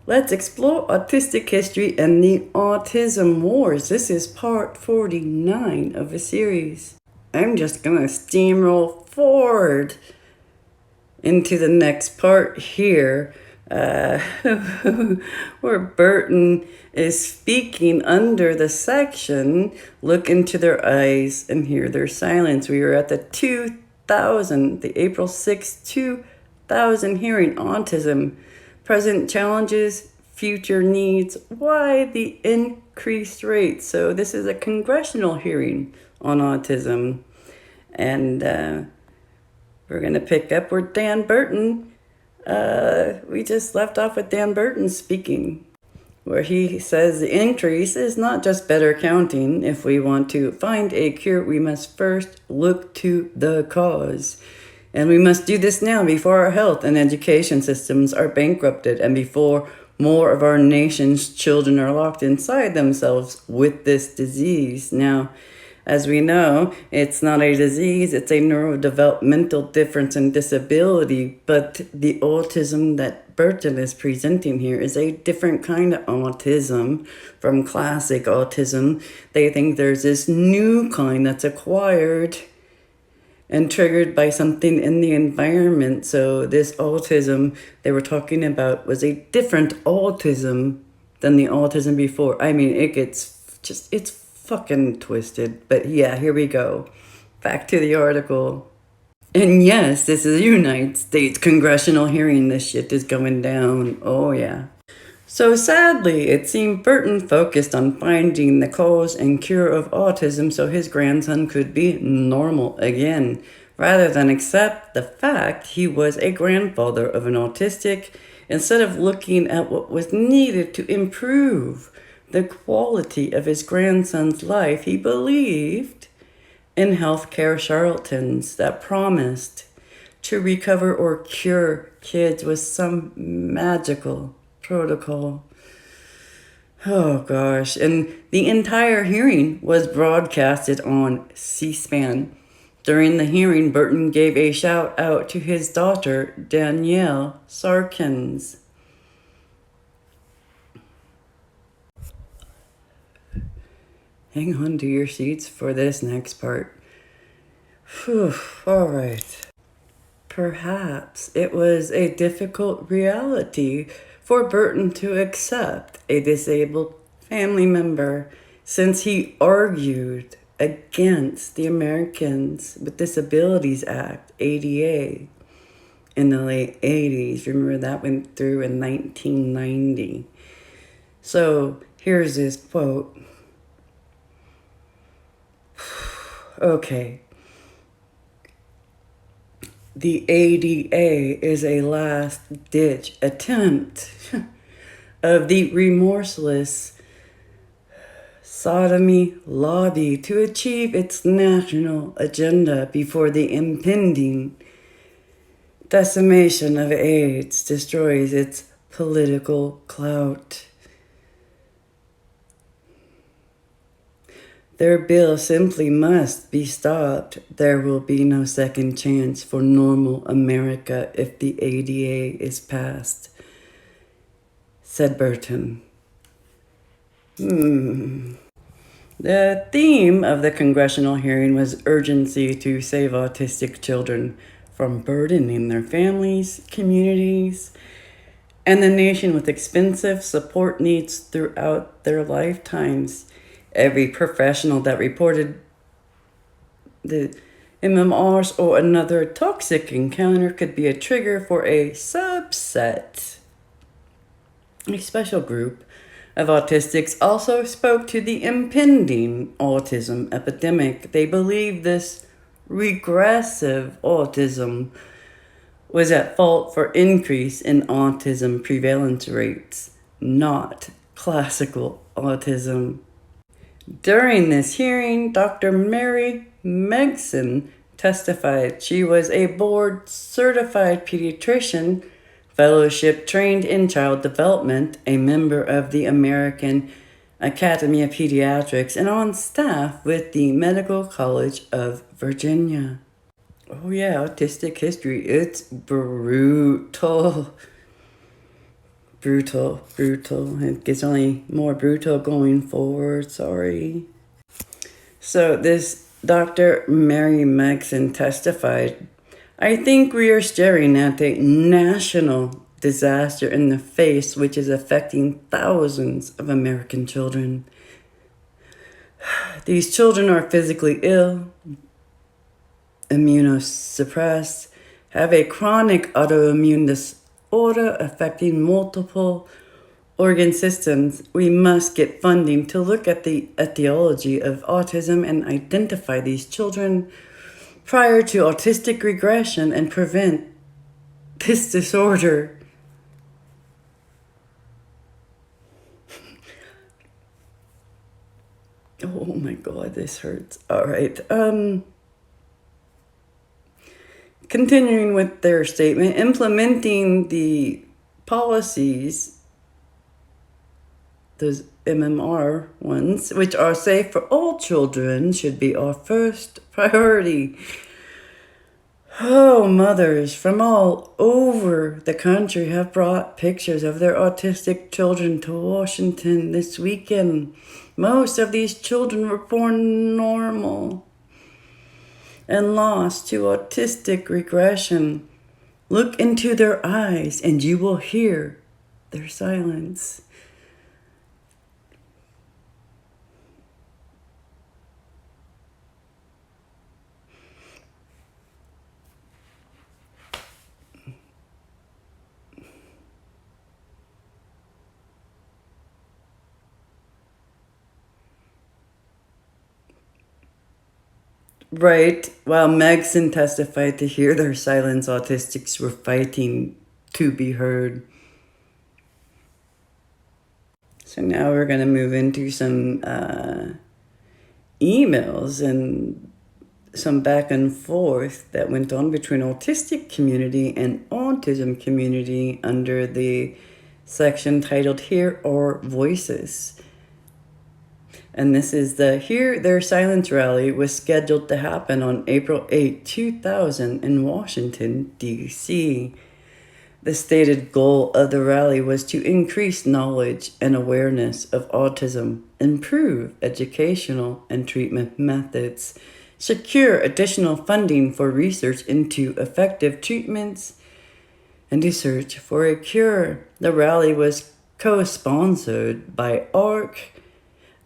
Let's explore autistic history and the Autism Wars. This is part 49 of a series. I'm just gonna steamroll forward into the next part here, where Burton is speaking under the section, look into their eyes and hear their silence. We are at the April 6, 2000 hearing, Autism, present challenges, future needs, why the increased rate. So this is a congressional hearing on autism. And we're going to pick up where Dan Burton, we just left off with Dan Burton speaking, where he says the increase is not just better counting. If we want to find a cure, we must first look to the cause. And we must do this now before our health and education systems are bankrupted and before more of our nation's children are locked inside themselves with this disease. Now, as we know, it's not a disease, it's a neurodevelopmental difference and disability, but the autism that Burton is presenting here is a different kind of autism from classic autism. They think there's this new kind that's acquired and triggered by something in the environment. So this autism they were talking about was a different autism than the autism before. I mean, it's fucking twisted. But yeah, here we go. Back to the article. And yes, this is a United States congressional hearing. This shit is going down. Oh yeah. So sadly, it seemed Burton focused on finding the cause and cure of autism so his grandson could be normal again, rather than accept the fact he was a grandfather of an autistic, instead of looking at what was needed to improve the quality of his grandson's life. He believed in healthcare charlatans that promised to recover or cure kids with some magical protocol. Oh gosh. And the entire hearing was broadcasted on C-SPAN. During the hearing, Burton gave a shout out to his daughter, Danielle Sarkins. Hang on to your seats for this next part. Whew, all right. Perhaps it was a difficult reality for Burton to accept a disabled family member, since he argued against the Americans with Disabilities Act, ADA, in the late 80s. Remember that went through in 1990. So here's this quote. Okay. The ADA is a last-ditch attempt of the remorseless sodomy lobby to achieve its national agenda before the impending decimation of AIDS destroys its political clout. Their bill simply must be stopped. There will be no second chance for normal America if the ADA is passed, said Burton. The theme of the congressional hearing was urgency to save autistic children from burdening their families, communities, and the nation with expensive support needs throughout their lifetimes. Every professional that reported the MMRs or another toxic encounter could be a trigger for a subset. A special group of autistics also spoke to the impending autism epidemic. They believed this regressive autism was at fault for increase in autism prevalence rates, not classical autism. During this hearing, Dr. Mary Megson testified. She was a board-certified pediatrician, fellowship trained in child development, a member of the American Academy of Pediatrics, and on staff with the Medical College of Virginia. Oh yeah, autistic history, it's brutal. Brutal. It gets only more brutal going forward. Sorry. So this Dr. Mary Megson testified, I think we are staring at a national disaster in the face which is affecting thousands of American children. These children are physically ill, immunosuppressed, have a chronic autoimmune disorder affecting multiple organ systems. We must get funding to look at the etiology of autism and identify these children prior to autistic regression and prevent this disorder. Oh my God, this hurts. All right. Continuing with their statement, implementing the policies, those MMR ones, which are safe for all children, should be our first priority. Oh, mothers from all over the country have brought pictures of their autistic children to Washington this weekend. Most of these children were born normal and lost to autistic regression. Look into their eyes and you will hear their silence. Right. While Megson testified to hear their silence, autistics were fighting to be heard. So now we're going to move into some emails and some back and forth that went on between autistic community and autism community under the section titled Hear Our Voices. And this is the Hear Their Silence rally was scheduled to happen on April 8, 2000 in Washington, D.C. The stated goal of the rally was to increase knowledge and awareness of autism, improve educational and treatment methods, secure additional funding for research into effective treatments, and to search for a cure. The rally was co-sponsored by ARC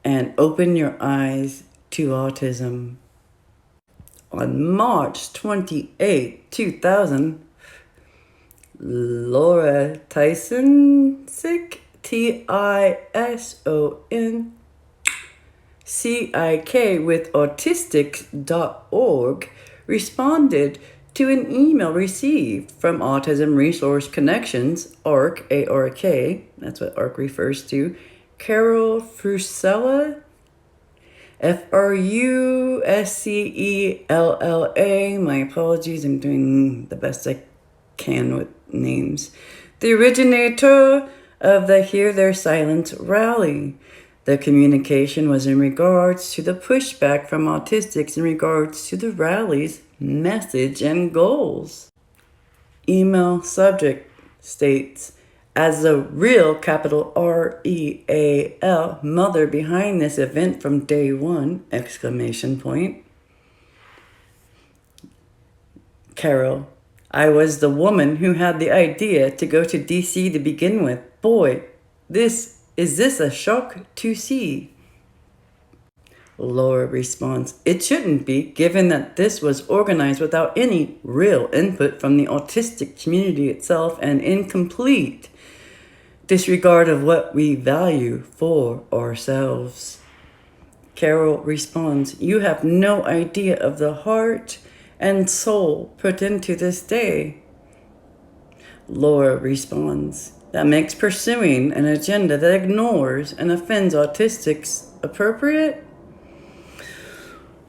and Open Your Eyes to Autism. On March 28, 2000, Laura Tyson, TISONCIK with autistics.org responded to an email received from Autism Resource Connections, ARC, A-R-K, that's what ARC refers to, Carol Frusella, Fruscella. My apologies, I'm doing the best I can with names. The originator of the Hear Their Silence rally. The communication was in regards to the pushback from autistics in regards to the rally's message and goals. Email subject states, as the real capital REAL mother behind this event from day one, ! Carol, I was the woman who had the idea to go to DC to begin with. Boy, is this a shock to see? Laura responds, it shouldn't be, given that this was organized without any real input from the autistic community itself and in complete disregard of what we value for ourselves. Carol responds, you have no idea of the heart and soul put into this day. Laura responds, that makes pursuing an agenda that ignores and offends autistics appropriate?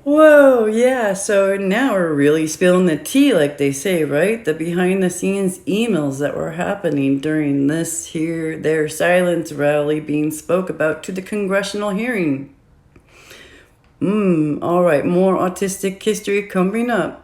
Whoa, yeah, so now we're really spilling the tea, like they say, right? The behind-the-scenes emails that were happening during this Hear Their Silence rally being spoke about to the congressional hearing. All right, more autistic history coming up.